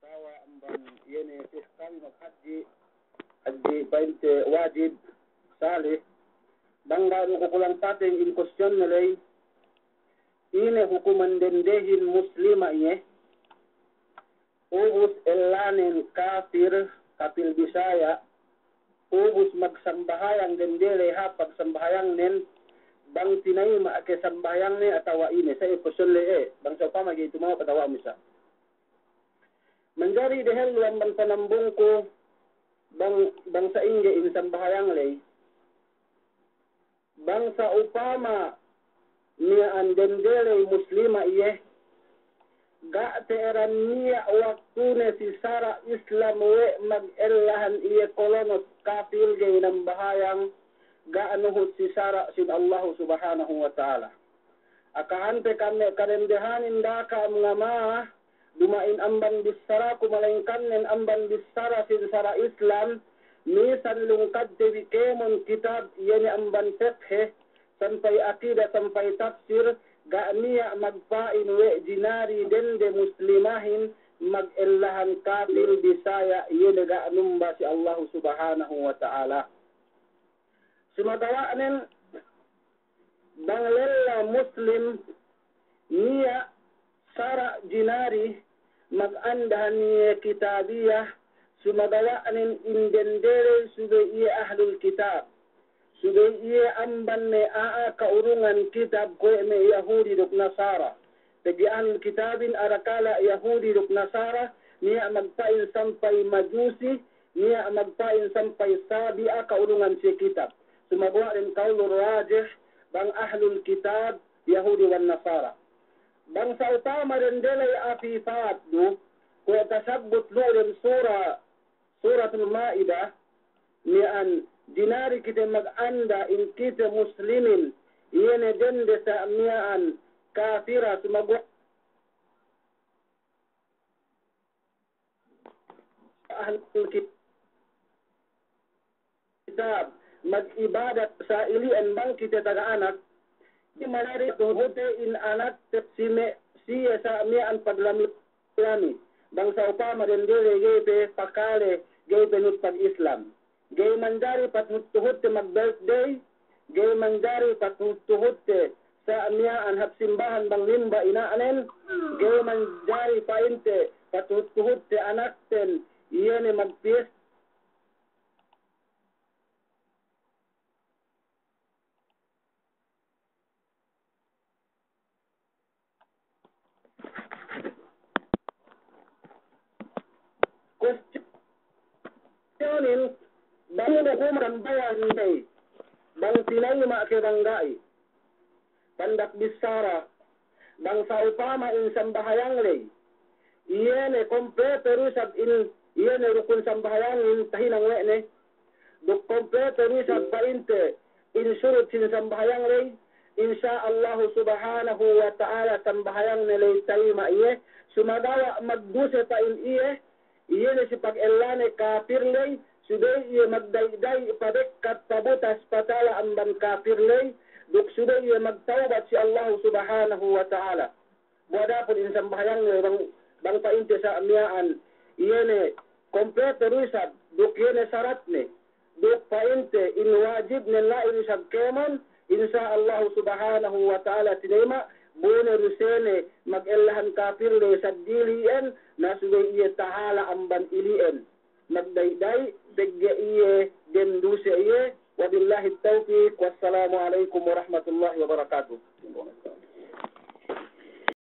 utawa ambang yene fiskal maghaji haji 20 wajib salih bangga no kukulang pating in question nalay ine hukuman dendehin muslima iye ubus elanin kafir kapil Bisaya ubus magsambahayang dendele ha pagsambahayang nen bang tinay maake sambayang ni atawa ini sa question le bang sa pa magi tumaw katawa misa menjadi dehel lamban panambung ko bang sa inge in sambahayang le bang sa upama niya ang dendele muslima iye ga teran niya waktu ne si Sara Islam we mag-elahan iye kolonos kafil gay ng bahayang ga anuhot si Sara sin Allah subhanahu wa ta'ala akahante kami karendehanin da ka mga ma dumain amban bisara kumalengkan nen amban bisara sin Sara Islam misan lungkad tewi kemon kitab yene amban fiqh sampai akidah sampai tafsir ga niya magpain we dinari dende muslimahin mag-elahan kafir Bisaya yene ga anumba si Allah subhanahu wa ta'ala sumagawanen banglela muslim niya Sara dinari mag-andahan niya kitabiyah sumagawanen indendere sube iya ahlul kitab sube iya amban ne kaurungan kitab ko me Yahudi dok Nasara tegi ahlul kitabin arakala Yahudi dok Nasara niya magpain sampai majusi niya magpain sampai sabi'a kaurungan si kitab sumagawanen kaulur rajih bang ahlul kitab Yahudi wan Nasara bang sa utama rendelay afifat do ko tasabbut lurin suratul Maidah nian dinari kita mag-anda in kita muslimin yene dende sa mian kafira sumagwa ahlul kitab mag-ibadat sa ilian bang kita taga-anak di manari tuhute in anak siya sa mian paglamit lami bang sa upama dendere gepe pakale gepe nut pag-Islam gay mandari patnutuhute mag-birthday gay mandari patnutuhute sa mian hapsimbahan bang limba inaanen gay mandari painte patnutuhute anakten yene magpies questionin bang hukuman bayan day bang sinay maakiranggai pandak bisara bang sa upama in sambahayang lay iyene kompleto rusab in iyene rukun sambahayang in tahinang wene duk kompleto rusab bainte in surut sin sambahayang lay insya Allah subhanahu wa ta'ala sambahayang nilay talima iye sumagawa magduse pa in iyene si pag-elane kafir lay suday iya magdayday padekkat pabutas patala amban kafir lay duk suday iya magtawbat si Allah subhanahu wa ta'ala buwada po in sambahayang bang painte sa amyaan iyene kompleto rusab duk yene sarat ne duk painte in wajib nila irisab kemon insya Allah subhanahu wa ta'ala tinema bune rusene mag-elahan kafir le sa dilian na suday iya tahala amban ilien magdayday begge iye genduse iye wabillahi tawfiq wassalamu alaikum warahmatullahi wabarakatuh